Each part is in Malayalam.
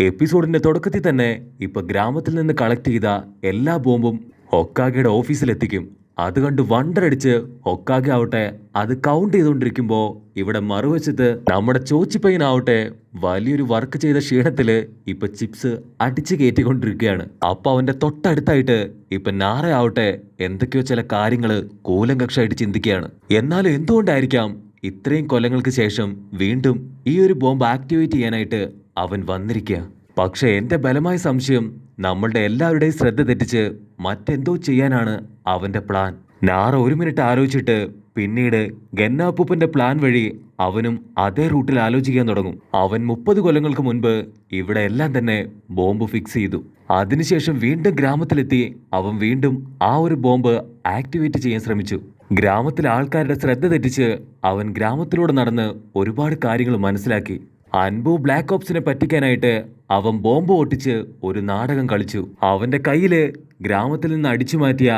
എപ്പിസോഡിന്റെ തുടക്കത്തിൽ തന്നെ ഇപ്പൊ ഗ്രാമത്തിൽ നിന്ന് കളക്ട് ചെയ്ത എല്ലാ ബോംബും ഹൊക്കാഗയുടെ ഓഫീസിലെത്തിക്കും. അത് കണ്ട് വണ്ടറടിച്ച് ഹൊക്കാഗെ ആവട്ടെ അത് കൗണ്ട് ചെയ്തുകൊണ്ടിരിക്കുമ്പോ ഇവിടെ മറുവശത്ത് നമ്മുടെ ചോച്ചിപ്പയ്യനാവട്ടെ വലിയൊരു വർക്ക് ചെയ്ത ക്ഷീണത്തില് ഇപ്പൊ ചിപ്സ് അടിച്ചു കയറ്റിക്കൊണ്ടിരിക്കുകയാണ്. അപ്പൊ അവന്റെ തൊട്ടടുത്തായിട്ട് ഇപ്പൊ നാറയാവട്ടെ എന്തൊക്കെയോ ചില കാര്യങ്ങള് കൂലങ്കക്ഷമായിട്ട് ചിന്തിക്കുകയാണ്. എന്നാലും എന്തുകൊണ്ടായിരിക്കാം ഇത്രയും കൊല്ലങ്ങൾക്ക് ശേഷം വീണ്ടും ഈ ഒരു ബോംബ് ആക്ടിവേറ്റ് ചെയ്യാനായിട്ട് അവൻ വന്നിരിക്കുക? പക്ഷെ എന്റെ ബലമായ സംശയം നമ്മളുടെ എല്ലാവരുടെയും ശ്രദ്ധ തെറ്റിച്ച് മറ്റെന്തോ ചെയ്യാനാണ് അവന്റെ പ്ലാൻ. നാറ ഒരു മിനിറ്റ് ആലോചിച്ചിട്ട് പിന്നീട് ഗന്നാപ്പൂപ്പന്റെ പ്ലാൻ വഴി അവനും അതേ റൂട്ടിൽ ആലോചിക്കാൻ തുടങ്ങും. അവൻ 30 കൊല്ലങ്ങൾക്ക് മുൻപ് ഇവിടെ എല്ലാം തന്നെ ബോംബ് ഫിക്സ് ചെയ്തു. അതിനുശേഷം വീണ്ടും ഗ്രാമത്തിലെത്തി അവൻ വീണ്ടും ആ ഒരു ബോംബ് ആക്ടിവേറ്റ് ചെയ്യാൻ ശ്രമിച്ചു. ഗ്രാമത്തിലെ ആൾക്കാരുടെ ശ്രദ്ധ തെറ്റിച്ച് അവൻ ഗ്രാമത്തിലൂടെ നടന്ന് ഒരുപാട് കാര്യങ്ങൾ മനസ്സിലാക്കി. അൻപു ബ്ലാക്ക് ഓപ്സിനെ പറ്റിക്കാനായിട്ട് അവൻ ബോംബ് പൊട്ടിച്ച് ഒരു നാടകം കളിച്ചു. അവന്റെ കയ്യില് ഗ്രാമത്തിൽ നിന്ന് അടിച്ചു മാറ്റിയ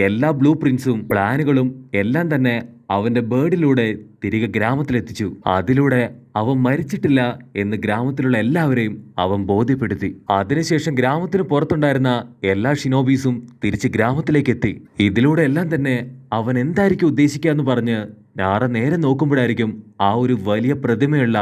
എല്ലാ ബ്ലൂ പ്രിന്റ്സും പ്ലാനുകളും എല്ലാം തന്നെ അവന്റെ ബേർഡിലൂടെ തിരികെ ഗ്രാമത്തിലെത്തിച്ചു. അതിലൂടെ അവൻ മരിച്ചിട്ടില്ല എന്ന് ഗ്രാമത്തിലുള്ള എല്ലാവരെയും അവൻ ബോധ്യപ്പെടുത്തി. അതിനുശേഷം ഗ്രാമത്തിന് പുറത്തുണ്ടായിരുന്ന എല്ലാ ഷിനോബീസും തിരിച്ച് ഗ്രാമത്തിലേക്ക് എത്തി. ഇതിലൂടെ എല്ലാം തന്നെ അവൻ എന്തായിരിക്കും ഉദ്ദേശിക്കാന്ന് പറഞ്ഞ് നാറ നേരെ നോക്കുമ്പോഴായിരിക്കും ആ ഒരു വലിയ പ്രതിമയുള്ള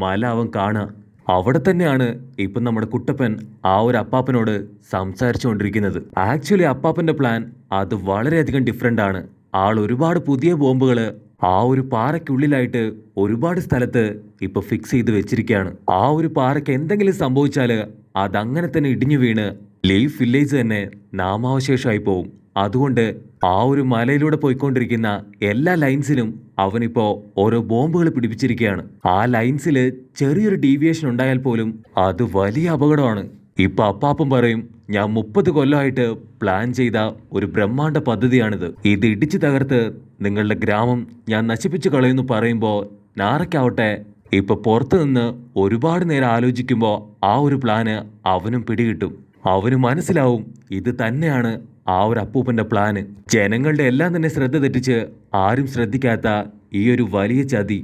മല അവൻ കാണുക. അവിടെ തന്നെയാണ് ഇപ്പം നമ്മുടെ കുട്ടപ്പൻ ആ ഒരു അപ്പാപ്പനോട് സംസാരിച്ചുകൊണ്ടിരിക്കുന്നത്. ആക്ച്വലി അപ്പാപ്പന്റെ പ്ലാൻ അത് വളരെയധികം ഡിഫറെൻ്റ് ആണ്. ആൾ ഒരുപാട് പുതിയ ബോംബുകള് ആ ഒരു പാറയ്ക്കുള്ളിലായിട്ട് ഒരുപാട് സ്ഥലത്ത് ഇപ്പൊ ഫിക്സ് ചെയ്ത് വെച്ചിരിക്കുകയാണ്. ആ ഒരു പാറയ്ക്ക് എന്തെങ്കിലും സംഭവിച്ചാല് അതങ്ങനെ തന്നെ ഇടിഞ്ഞു വീണ് ലീഫ് വില്ലേജ് തന്നെ നാമാവശേഷമായി പോവും. അതുകൊണ്ട് ആ ഒരു മലയിലൂടെ പോയിക്കൊണ്ടിരിക്കുന്ന എല്ലാ ലൈൻസിലും അവനിപ്പോ ഓരോ ബോംബുകൾ പിടിപ്പിച്ചിരിക്കുകയാണ്. ആ ലൈൻസിൽ ചെറിയൊരു ഡീവിയേഷൻ ഉണ്ടായാൽ പോലും അത് വലിയ അപകടമാണ്. ഇപ്പൊ അപ്പാപ്പൻ പറയും, ഞാൻ 30 കൊല്ലമായിട്ട് പ്ലാൻ ചെയ്ത ഒരു ബ്രഹ്മാണ്ഡ പദ്ധതിയാണിത്. ഇത് ഇടിച്ചു തകർത്ത് നിങ്ങളുടെ ഗ്രാമം ഞാൻ നശിപ്പിച്ചു കളയുന്നു പറയുമ്പോ നാറയ്ക്കാവട്ടെ ഇപ്പൊ പുറത്തു നിന്ന് ഒരുപാട് നേരം ആലോചിക്കുമ്പോ ആ ഒരു പ്ലാന് അവനും പിടികിട്ടും. അവന് മനസ്സിലാവും ഇത് തന്നെയാണ് ആ ഒരു അപ്പൂപ്പന്റെ പ്ലാന്. ജനങ്ങളുടെ എല്ലാം തന്നെ ശ്രദ്ധ തെറ്റിച്ച് ആരും ശ്രദ്ധിക്കാത്ത ഈ ഒരു വലിയ ചതി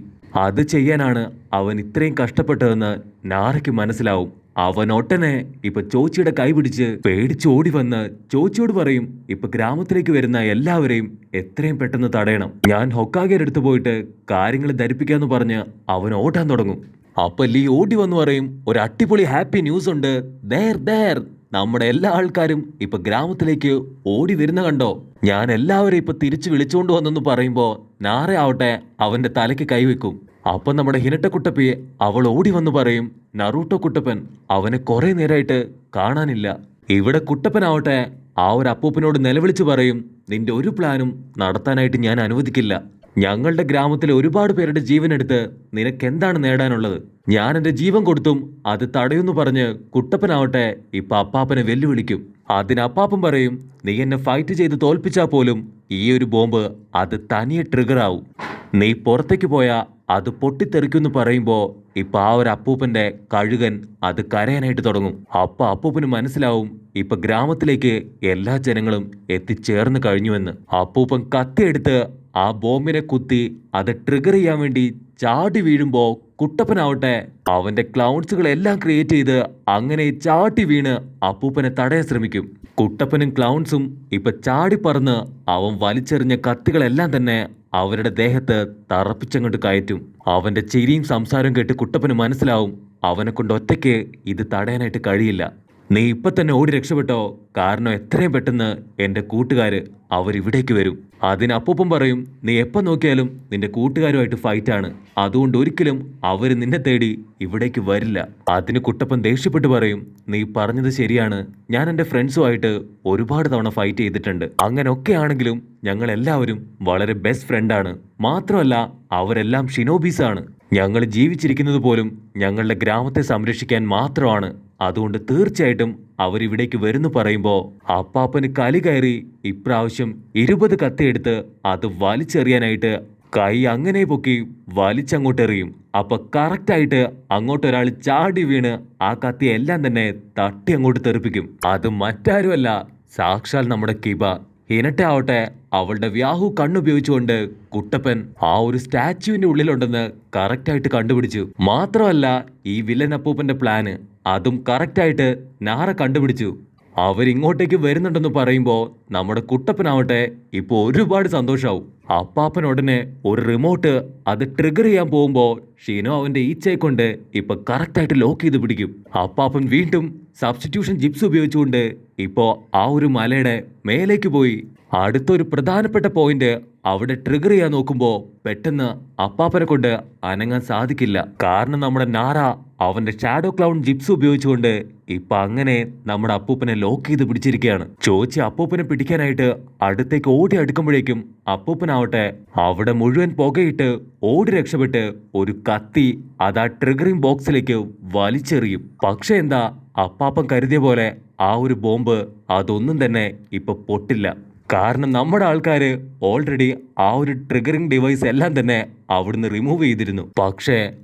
അത് ചെയ്യാനാണ് അവൻ ഇത്രയും കഷ്ടപ്പെട്ടതെന്ന് നാറയ്ക്ക് മനസ്സിലാവും. അവൻ ഒട്ടനെ ഇപ്പൊ ചോച്ചിയുടെ കൈ പിടിച്ച് പേടിച്ച് ഓടി വന്ന് ചോച്ചിയോട് പറയും, ഇപ്പൊ ഗ്രാമത്തിലേക്ക് വരുന്ന എല്ലാവരെയും എത്രയും പെട്ടെന്ന് തടയണം. ഞാൻ ഹൊക്കാഗയുടെ അടുത്ത് പോയിട്ട് കാര്യങ്ങൾ ധരിപ്പിക്കാന്ന് പറഞ്ഞ് അവൻ ഓടാൻ തുടങ്ങും. അപ്പൊ ലീ ഓടി വന്ന് പറയും, ഒരു അടിപൊളി ഹാപ്പി ന്യൂസ് ഉണ്ട്, ദേർ നമ്മുടെ എല്ലാ ആൾക്കാരും ഇപ്പൊ ഗ്രാമത്തിലേക്ക് ഓടി വരുന്ന കണ്ടോ. ഞാൻ എല്ലാവരെയും ഇപ്പൊ തിരിച്ചു വിളിച്ചുകൊണ്ട് വന്നെന്ന് പറയുമ്പോ നാറ ആവട്ടെ അവന്റെ തലയ്ക്ക് കൈവെക്കും. അപ്പൊ നമ്മുടെ ഹിനട്ടക്കുട്ടപ്പി അവൾ ഓടി വന്ന് പറയും, നറൂട്ടോ കുട്ടപ്പൻ അവനെ കുറെ നേരമായിട്ട് കാണാനില്ല. ഇവിടെ കുട്ടപ്പനാവട്ടെ ആ ഒരു അപ്പൂപ്പനോട് നിലവിളിച്ചു പറയും, നിന്റെ ഒരു പ്ലാനും നടത്താനായിട്ട് ഞാൻ അനുവദിക്കില്ല. ഞങ്ങളുടെ ഗ്രാമത്തിലെ ഒരുപാട് പേരുടെ ജീവനെടുത്ത് നിനക്കെന്താണ് നേടാനുള്ളത്? ഞാൻ എന്റെ ജീവൻ കൊടുത്തും അത് തടയുന്നു പറഞ്ഞ് കുട്ടപ്പനാവട്ടെ ഇപ്പൊ അപ്പാപ്പനെ വെല്ലുവിളിക്കും. അതിന് അപ്പാപ്പൻ പറയും, നീ എന്നെ ഫൈറ്റ് ചെയ്ത് തോൽപ്പിച്ചാൽ പോലും ഈ ഒരു ബോംബ് അത് തനിയെ ട്രിഗർ ആവും. നീ പുറത്തേക്ക് പോയാ അത് പൊട്ടിത്തെറിക്കുമെന്ന് പറയുമ്പോ ഇപ്പൊ ആ ഒരു അപ്പൂപ്പന്റെ കഴുകൻ അത് കരയാനായിട്ട് തുടങ്ങും. അപ്പൊ അപ്പൂപ്പന് മനസ്സിലാവും ഇപ്പൊ ഗ്രാമത്തിലേക്ക് എല്ലാ ജനങ്ങളും എത്തിച്ചേർന്ന് കഴിഞ്ഞുവെന്ന്. അപ്പൂപ്പൻ കത്തിയെടുത്ത് ആ ബോംബിനെ കുത്തി അത് ട്രിഗർ ചെയ്യാൻ വേണ്ടി ചാടി വീഴുമ്പോ കുട്ടപ്പനാവട്ടെ അവന്റെ ക്ലൗൺസുകളെല്ലാം ക്രിയേറ്റ് ചെയ്ത് അങ്ങനെ ചാട്ടി വീണ് അപ്പൂപ്പനെ തടയാൻ ശ്രമിക്കും. കുട്ടപ്പനും ക്ലൗൺസും ഇപ്പൊ ചാടി പറന്ന് അവൻ വലിച്ചെറിഞ്ഞ കത്തികളെല്ലാം തന്നെ അവരുടെ ദേഹത്ത് തറപ്പിച്ചങ്ങോട്ട് കയറ്റും. അവന്റെ ചിരിയും സംസാരവും കേട്ട് കുട്ടപ്പന് മനസ്സിലാവും അവനെ കൊണ്ട് ഒറ്റയ്ക്ക് ഇത് തടയാനായിട്ട് കഴിയില്ല. നീ ഇപ്പൊ തന്നെ ഓടി രക്ഷപ്പെട്ടോ, കാരണം എത്രയും പെട്ടെന്ന് എന്റെ കൂട്ടുകാര് അവരിവിടേക്ക് വരും. അതിന് അപ്പൂപ്പൻ പറയും, നീ എപ്പോൾ നോക്കിയാലും നിന്റെ കൂട്ടുകാരുമായിട്ട് ഫൈറ്റാണ്, അതുകൊണ്ട് ഒരിക്കലും അവര് നിന്നെ തേടി ഇവിടേക്ക് വരില്ല. അതിന് കുട്ടപ്പൻ ദേഷ്യപ്പെട്ട് പറയും, നീ പറഞ്ഞത് ശരിയാണ്, ഞാൻ എൻ്റെ ഫ്രണ്ട്സുമായിട്ട് ഒരുപാട് തവണ ഫൈറ്റ് ചെയ്തിട്ടുണ്ട്. അങ്ങനെയൊക്കെ ആണെങ്കിലും ഞങ്ങൾ എല്ലാവരും വളരെ ബെസ്റ്റ് ഫ്രണ്ടാണ്. മാത്രമല്ല അവരെല്ലാം ഷിനോബീസാണ്. ഞങ്ങൾ ജീവിച്ചിരിക്കുന്നത് പോലും ഞങ്ങളുടെ ഗ്രാമത്തെ സംരക്ഷിക്കാൻ മാത്രമാണ്. അതുകൊണ്ട് തീർച്ചയായിട്ടും അവരിവിടേക്ക് വരുന്നു പറയുമ്പോ അപ്പാപ്പന് കലി കയറി ഇപ്രാവശ്യം 20 കത്തിയെടുത്ത് അത് വലിച്ചെറിയാനായിട്ട് കൈ അങ്ങനെ പൊക്കി വലിച്ചങ്ങോട്ടെറിയും. അപ്പൊ കറക്റ്റായിട്ട് അങ്ങോട്ടൊരാൾ ചാടി വീണ് ആ കത്തി എല്ലാം തന്നെ തട്ടി അങ്ങോട്ട് തെറിപ്പിക്കും. അത് മറ്റാരുമല്ല, സാക്ഷാൽ നമ്മുടെ കിബ. ഹിനട്ട ആവട്ടെ അവളുടെ വ്യാഹു കണ്ണുപയോഗിച്ചുകൊണ്ട് കുട്ടപ്പൻ ആ ഒരു സ്റ്റാച്യുവിന്റെ ഉള്ളിലുണ്ടെന്ന് കറക്റ്റായിട്ട് കണ്ടുപിടിച്ചു. മാത്രമല്ല ഈ വില്ലൻ അപ്പൂപ്പന്റെ പ്ലാന് അതും കറക്റ്റായിട്ട് നാറ കണ്ടുപിടിച്ചു. അവരിങ്ങോട്ടേക്ക് വരുന്നുണ്ടെന്ന് പറയുമ്പോൾ നമ്മുടെ കുട്ടപ്പനാവട്ടെ ഇപ്പോൾ ഒരുപാട് സന്തോഷാവും. അപ്പാപ്പൻ ഉടനെ ഒരു റിമോട്ട് അത് ട്രിഗർ ചെയ്യാൻ പോകുമ്പോൾ ഷിനോ അവന്റെ ഈച്ചയെ കൊണ്ട് ഇപ്പൊ കറക്റ്റായിട്ട് ലോക്ക് ചെയ്ത് പിടിക്കും. അപ്പാപ്പൻ വീണ്ടും സബ്സ്റ്റിറ്റ്യൂഷൻ ജിപ്സ് ഉപയോഗിച്ചുകൊണ്ട് ഇപ്പോ ആ ഒരു മലയുടെ മേലേക്ക് പോയി അടുത്തൊരു പ്രധാനപ്പെട്ട പോയിന്റ് അവിടെ ട്രിഗർ ചെയ്യാൻ നോക്കുമ്പോൾ പെട്ടെന്ന് അപ്പാപ്പനെ കൊണ്ട് അനങ്ങാൻ സാധിക്കില്ല. കാരണം നമ്മുടെ നാറ അവന്റെ ഷാഡോ ക്ലൗൺ ജിപ്സ് ഉപയോഗിച്ചുകൊണ്ട് ഇപ്പൊ അങ്ങനെ നമ്മുടെ അപ്പൂപ്പനെ ലോക്ക് ചെയ്ത് പിടിച്ചിരിക്കുകയാണ്. ചോദിച്ച് അപ്പൂപ്പനെ പിടിക്കാനായിട്ട് അടുത്തേക്ക് ഓടി അടുക്കുമ്പോഴേക്കും അപ്പൂപ്പനാവട്ടെ അവിടെ മുഴുവൻ പുകയിട്ട് ഓടി രക്ഷപ്പെട്ട് ഒരു കത്തി അതാ ട്രിഗറിംഗ് ബോക്സിലേക്ക് വലിച്ചെറിയും. പക്ഷെ എന്താ, അപ്പാപ്പൻ കരുതിയ പോലെ ആ ഒരു ബോംബ് അതൊന്നും തന്നെ ഇപ്പൊ പൊട്ടില്ല. കാരണം നമ്മുടെ ആൾക്കാര് ഓൾറെഡി ആ ഒരു ട്രിഗറിംഗ് ഡിവൈസ് എല്ലാം തന്നെ അവിടുന്ന് റിമൂവ് ചെയ്തിരുന്നു. പക്ഷേ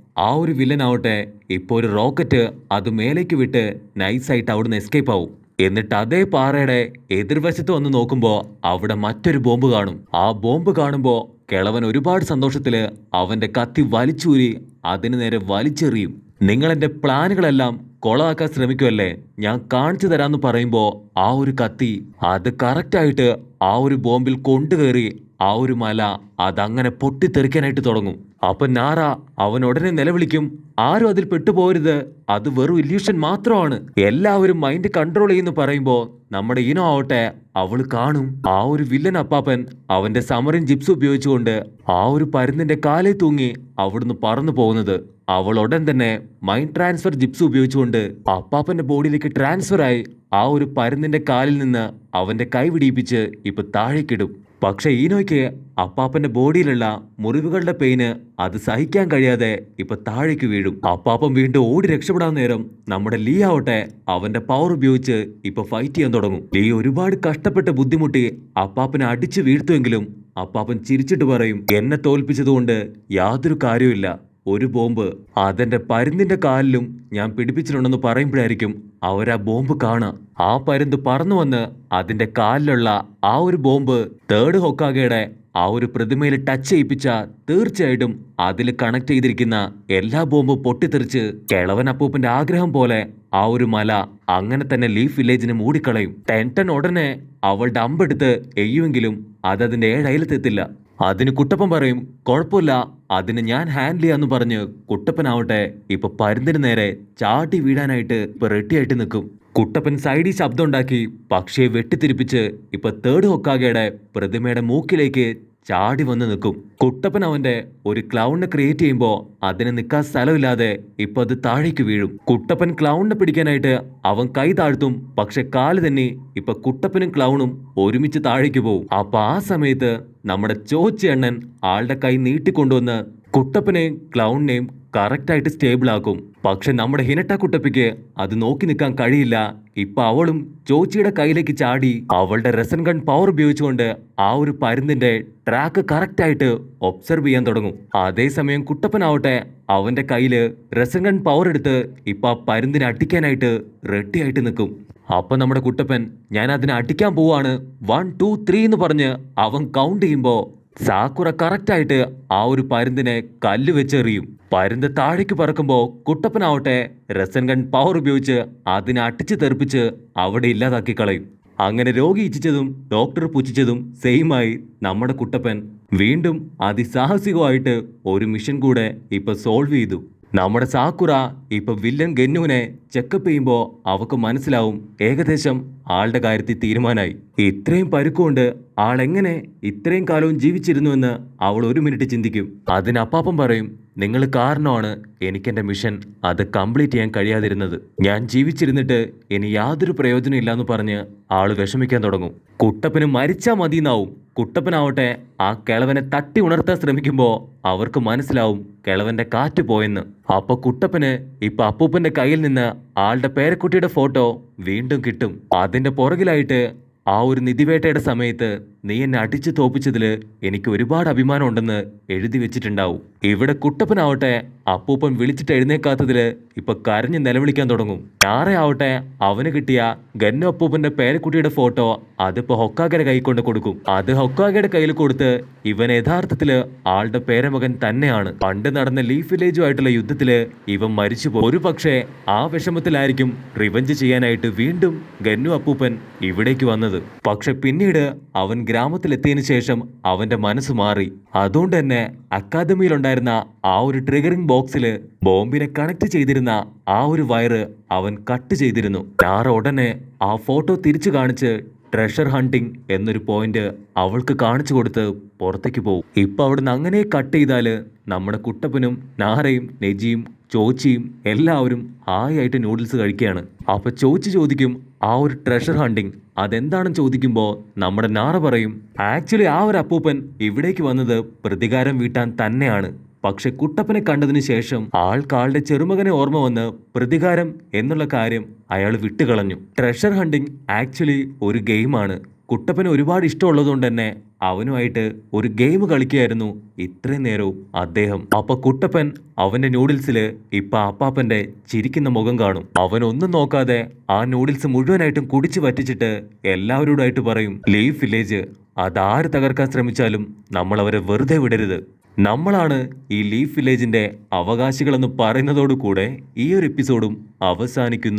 ആ ഒരു വില്ലനാവട്ടെ ഇപ്പൊ ഒരു റോക്കറ്റ് അത് മേലേക്ക് വിട്ട് നൈസായിട്ട് അവിടുന്ന് എസ്കേപ്പ് ആവും. എന്നിട്ട് അതേ പാറയുടെ എതിർവശത്ത് വന്ന് നോക്കുമ്പോ അവിടെ മറ്റൊരു ബോംബ് കാണും. ആ ബോംബ് കാണുമ്പോ കിളവൻ ഒരുപാട് സന്തോഷത്തില് അവന്റെ കത്തി വലിച്ചൂരി അതിന് നേരെ വലിച്ചെറിയും. നിങ്ങൾ എന്റെ പ്ലാനുകളെല്ലാം കൊളാക്കാൻ ശ്രമിക്കുമല്ലേ, ഞാൻ കാണിച്ചു തരാന്ന് പറയുമ്പോ ആ ഒരു കത്തി അത് കറക്റ്റായിട്ട് ആ ഒരു ബോംബിൽ കൊണ്ടുകയറി ആ ഒരു മല അതങ്ങനെ പൊട്ടിത്തെറിക്കാനായിട്ട് തുടങ്ങും. അപ്പൊ നാറ അവൻ ഉടനെ നിലവിളിക്കും, ആരും അതിൽ പെട്ടുപോകരുത്, അത് വെറും ഇല്യൂഷൻ മാത്രമാണ്, എല്ലാവരും മൈൻഡ് കൺട്രോൾ ചെയ്യുന്നു പറയുമ്പോ നമ്മുടെ ഇനോ ആവട്ടെ അവള് കാണും ആ ഒരു വില്ലൻ അപ്പാപ്പൻ അവന്റെ സമറിൻ ജിപ്സ് ഉപയോഗിച്ചുകൊണ്ട് ആ ഒരു പരുന്നിന്റെ കാലേ തൂങ്ങി അവിടുന്ന് പറന്നു പോകുന്നത്. അവൾ ഉടൻ തന്നെ മൈൻഡ് ട്രാൻസ്ഫർ ജിപ്സ് ഉപയോഗിച്ചുകൊണ്ട് അപ്പാപ്പന്റെ ബോഡിയിലേക്ക് ട്രാൻസ്ഫർ ആയി ആ ഒരു പരുന്നിന്റെ കാലിൽ നിന്ന് അവന്റെ കൈ പിടിപ്പിച്ച് ഇപ്പൊ താഴേക്കിടും. പക്ഷെ ഈനോയ്ക്ക് അപ്പാപ്പന്റെ ബോഡിയിലുള്ള മുറിവുകളുടെ പെയിന് അത് സഹിക്കാൻ കഴിയാതെ ഇപ്പൊ താഴേക്ക് വീഴും. അപ്പാപ്പൻ വീണ്ടും ഓടി രക്ഷപ്പെടാൻ നേരം നമ്മുടെ ലീ ആവട്ടെ അവന്റെ പവർ ഉപയോഗിച്ച് ഇപ്പൊ ഫൈറ്റ് ചെയ്യാൻ തുടങ്ങും. ലീ ഒരുപാട് കഷ്ടപ്പെട്ട് ബുദ്ധിമുട്ടി അപ്പാപ്പനെ അടിച്ചു വീഴ്ത്തുമെങ്കിലും അപ്പാപ്പൻ ചിരിച്ചിട്ട് പറയും, എന്നെ തോൽപ്പിച്ചതുകൊണ്ട് യാതൊരു കാര്യമില്ല, ഒരു ബോംബ് അതെന്റെ പരുന്തിന്റെ കാലിലും ഞാൻ പിടിപ്പിച്ചിട്ടുണ്ടെന്ന് പറയുമ്പോഴായിരിക്കും അവരാ ബോംബ് കാണുക. ആ പരുന്ത് പറന്നു വന്ന് അതിന്റെ കാലിലുള്ള ആ ഒരു ബോംബ് തേർഡ് ഹൊക്കാഗയുടെ ആ ഒരു പ്രതിമയിൽ ടച്ച് ചെയ്യിപ്പിച്ച തീർച്ചയായിട്ടും അതിൽ കണക്ട് ചെയ്തിരിക്കുന്ന എല്ലാ ബോംബും പൊട്ടിത്തെറിച്ച് കിളവൻ അപ്പൂപ്പന്റെ ആഗ്രഹം പോലെ ആ ഒരു മല അങ്ങനെ തന്നെ ലീഫ് വില്ലേജിനെ മൂടിക്കളയും. ടെൻടൻ ഉടനെ അവളുടെ അമ്പെടുത്ത് എയ്യുമെങ്കിലും അതതിന്റെ ഏഴയലത്തെത്തില്ല. അതിന് കുട്ടപ്പൻ പറയും, കുഴപ്പമില്ല, അതിന് ഞാൻ ഹാൻഡിൽ ചെയ്യാന്ന് പറഞ്ഞ് കുട്ടപ്പനാവട്ടെ ഇപ്പൊ പരുന്തിന് നേരെ ചാട്ടി വീഴാനായിട്ട് ഇപ്പൊ റെഡിയായിട്ട് നിൽക്കും. കുട്ടപ്പൻ സൈഡിൽ ശബ്ദം ഉണ്ടാക്കി പക്ഷിയെ വെട്ടിത്തിരിപ്പിച്ച് ഇപ്പൊ തേർഡ് ഹൊക്കാഗയുടെ പ്രതിമയുടെ മൂക്കിലേക്ക് ചാടി വന്ന് നിൽക്കും. കുട്ടപ്പൻ അവന്റെ ഒരു ക്ലൗണിനെ ക്രിയേറ്റ് ചെയ്യുമ്പോൾ അതിന് നിൽക്കാൻ സ്ഥലമില്ലാതെ ഇപ്പൊ അത് താഴേക്ക് വീഴും. കുട്ടപ്പൻ ക്ലൗണിനെ പിടിക്കാനായിട്ട് അവൻ കൈ താഴ്ത്തും, പക്ഷെ കാല് തന്നെ ഇപ്പൊ കുട്ടപ്പനും ക്ലൗണും ഒരുമിച്ച് താഴേക്ക് പോവും. അപ്പൊ ആ സമയത്ത് നമ്മുടെ ചോച്ചി അണ്ണൻ ആളുടെ കൈ നീട്ടിക്കൊണ്ടുവന്ന് കുട്ടപ്പനെയും ക്ലൗണിനെയും കറക്റ്റായിട്ട് സ്റ്റേബിൾ ആക്കും. പക്ഷെ നമ്മുടെ ഹിനട്ട കുട്ടപ്പിക്ക് അത് നോക്കി നിൽക്കാൻ കഴിയില്ല. ഇപ്പൊ അവളും ചോച്ചിയുടെ കയ്യിലേക്ക് ചാടി അവളുടെ റെസൻ ഗൺ പവർ ഉപയോഗിച്ചുകൊണ്ട് ആ ഒരു പരുന്തിന്റെ ട്രാക്ക് കറക്റ്റായിട്ട് ഒബ്സർവ് ചെയ്യാൻ തുടങ്ങും. അതേസമയം കുട്ടപ്പനാവട്ടെ അവന്റെ കയ്യില് റെസൻ ഗൺ പവർ എടുത്ത് ഇപ്പൊ ആ പരുന്തിനെ അടിക്കാനായിട്ട് റെഡി ആയിട്ട് നിൽക്കും. അപ്പൊ നമ്മുടെ കുട്ടപ്പൻ ഞാൻ അതിനെ അടിക്കാൻ പോവാണ് 1 2 3 എന്ന് പറഞ്ഞ് അവൻ കൗണ്ട് ചെയ്യുമ്പോ സാക്കുറ കറക്റ്റായിട്ട് ആ ഒരു പരുന്തിനെ കല്ല് വെച്ചെറിയും. പരുന്ത് താഴേക്ക് പറക്കുമ്പോ കുട്ടപ്പനാവട്ടെ റെസൻ ഗൺ പവർ ഉപയോഗിച്ച് അതിനെ അടിച്ച് തെറിപ്പിച്ച് അവിടെ ഇല്ലാതാക്കി കളയും. അങ്ങനെ രോഗി ഇച്ഛിച്ചതും ഡോക്ടർ പുച്ഛിച്ചതും സെയിമായി നമ്മുടെ കുട്ടപ്പൻ വീണ്ടും അതിസാഹസികമായിട്ട് ഒരു മിഷൻ കൂടെ ഇപ്പൊ സോൾവ് ചെയ്തു. നമ്മുടെ സാക്കുറ ഇപ്പൊ വില്ലൻ ഗന്നുവിനെ ചെക്കപ്പ് ചെയ്യുമ്പോ അവക്ക് മനസ്സിലാവും ഏകദേശം ആളുടെ കാര്യത്തിൽ തീരുമാനമായി. ഇത്രയും പരുക്കുകൊണ്ട് ആളെങ്ങനെ ഇത്രയും കാലവും ജീവിച്ചിരുന്നുവെന്ന് അവൾ ഒരു മിനിറ്റ് ചിന്തിക്കും. അതിന് അപ്പാപ്പൻ പറയും, നിങ്ങൾ കാരണമാണ് എനിക്കെന്റെ മിഷൻ അത് കംപ്ലീറ്റ് ചെയ്യാൻ കഴിയാതിരുന്നത്. ഞാൻ ജീവിച്ചിരുന്നിട്ട് ഇനി യാതൊരു പ്രയോജനം ഇല്ലാന്ന് പറഞ്ഞ് ആള് വിഷമിക്കാൻ തുടങ്ങും. കുട്ടപ്പന് മരിച്ചാ മതിയെന്നാവും. കുട്ടപ്പനാവട്ടെ ആ കിളവനെ തട്ടി ഉണർത്താൻ ശ്രമിക്കുമ്പോ അവർക്ക് മനസ്സിലാവും കിളവന്റെ കാറ്റ് പോയെന്ന്. അപ്പൊ കുട്ടപ്പന് ഇപ്പൊ അപ്പൂപ്പന്റെ കയ്യിൽ നിന്ന് ആളുടെ പേരക്കുട്ടിയുടെ ഫോട്ടോ വീണ്ടും കിട്ടും. അതിന്റെ പുറകിലായിട്ട് ആ ഒരു നിധിവേട്ടയുടെ സമയത്ത് നീ എന്നെ അടിച്ചു തോപ്പിച്ചതില് എനിക്ക് ഒരുപാട് അഭിമാനം ഉണ്ടെന്ന് എഴുതി വെച്ചിട്ടുണ്ടാവും. ഇവിടെ കുട്ടപ്പനാവട്ടെ അപ്പൂപ്പൻ വിളിച്ചിട്ട് എഴുന്നേക്കാത്തതില് ഇപ്പൊ കരഞ്ഞ് നിലവിളിക്കാൻ തുടങ്ങും. ഞാറെ ആവട്ടെ അവന് കിട്ടിയ ഗന്നു അപ്പൂപ്പന്റെ പേരക്കുട്ടിയുടെ ഫോട്ടോ അതിപ്പോ ഹൊക്കാഗയുടെ കൈ കൊണ്ട് കൊടുക്കും. അത് ഹൊക്കാഗയുടെ കയ്യിൽ കൊടുത്ത് ഇവൻ യഥാർത്ഥത്തില് ആളുടെ പേരമകൻ തന്നെയാണ്. പണ്ട് നടന്ന ലീഫ് വില്ലേജുമായിട്ടുള്ള യുദ്ധത്തില് ഇവൻ മരിച്ചുപോയി. ഒരു പക്ഷേ ആ വിഷമത്തിലായിരിക്കും റിവഞ്ച് ചെയ്യാനായിട്ട് വീണ്ടും ഗന്നു അപ്പൂപ്പൻ ഇവിടേക്ക് വന്നത്. പക്ഷെ പിന്നീട് അവൻ ഗ്രാമത്തിലെത്തിയതിനു ശേഷം അവന്റെ മനസ്സ് മാറി. അതുകൊണ്ട് തന്നെ അക്കാദമിയിലുണ്ടായിരുന്ന ആ ഒരു ട്രിഗറിംഗ് ബോക്സില് ബോംബിനെ കണക്ട് ചെയ്തിരുന്ന ആ ഒരു വയറ് അവൻ കട്ട് ചെയ്തിരുന്നു. ഞാറ ഉടനെ ആ ഫോട്ടോ തിരിച്ചു കാണിച്ച് ട്രഷർ ഹണ്ടിങ് എന്നൊരു പോയിന്റ് അവൾക്ക് കാണിച്ചു കൊടുത്ത് പുറത്തേക്ക് പോകും. ഇപ്പൊ അവിടുന്ന് അങ്ങനെ കട്ട് ചെയ്താല് നമ്മുടെ കുട്ടപ്പനും നാരയും നെജിയും ചോച്ചിയും എല്ലാവരും ഹായായിട്ട് നൂഡിൽസ് കഴിക്കുകയാണ്. അപ്പൊ ചോച്ചി ചോദിക്കും ആ ഒരു ട്രഷർ ഹണ്ടിങ് അതെന്താണെന്ന് ചോദിക്കുമ്പോൾ നമ്മുടെ നാറ പറയും ആക്ച്വലി ആ ഒരു അപ്പൂപ്പൻ ഇവിടേക്ക് വന്നത് പ്രതികാരം വീട്ടാൻ തന്നെയാണ്. പക്ഷെ കുട്ടപ്പനെ കണ്ടതിന് ശേഷം ആളുടെ ചെറുമകനെ ഓർമ്മ വന്ന് പ്രതികാരം എന്നുള്ള കാര്യം അയാൾ വിട്ടുകളഞ്ഞു. ട്രഷർ ഹണ്ടിങ് ആക്ച്വലി ഒരു ഗെയിമാണ്. കുട്ടപ്പന് ഒരുപാട് ഇഷ്ടമുള്ളതുകൊണ്ട് തന്നെ അവനുമായിട്ട് ഒരു ഗെയിം കളിക്കുകയായിരുന്നു ഇത്രയും നേരവും അദ്ദേഹം. അപ്പൊ കുട്ടപ്പൻ അവന്റെ നൂഡിൽസില് ഇപ്പൊ അപ്പാപ്പന്റെ ചിരിക്കുന്ന മുഖം കാണും. അവനൊന്നും നോക്കാതെ ആ നൂഡിൽസ് മുഴുവനായിട്ടും കുടിച്ചു വറ്റിച്ചിട്ട് എല്ലാവരോടായിട്ട് പറയും ലീഫ് വില്ലേജ് അതാര് തകർക്കാൻ ശ്രമിച്ചാലും നമ്മൾ അവരെ വെറുതെ വിടരുത്. നമ്മളാണ് ഈ ലീഫ് വില്ലേജിന്റെ അവകാശികളെന്ന് പറയുന്നതോടുകൂടെ ഈ ഒരു എപ്പിസോഡും അവസാനിക്കുന്നു.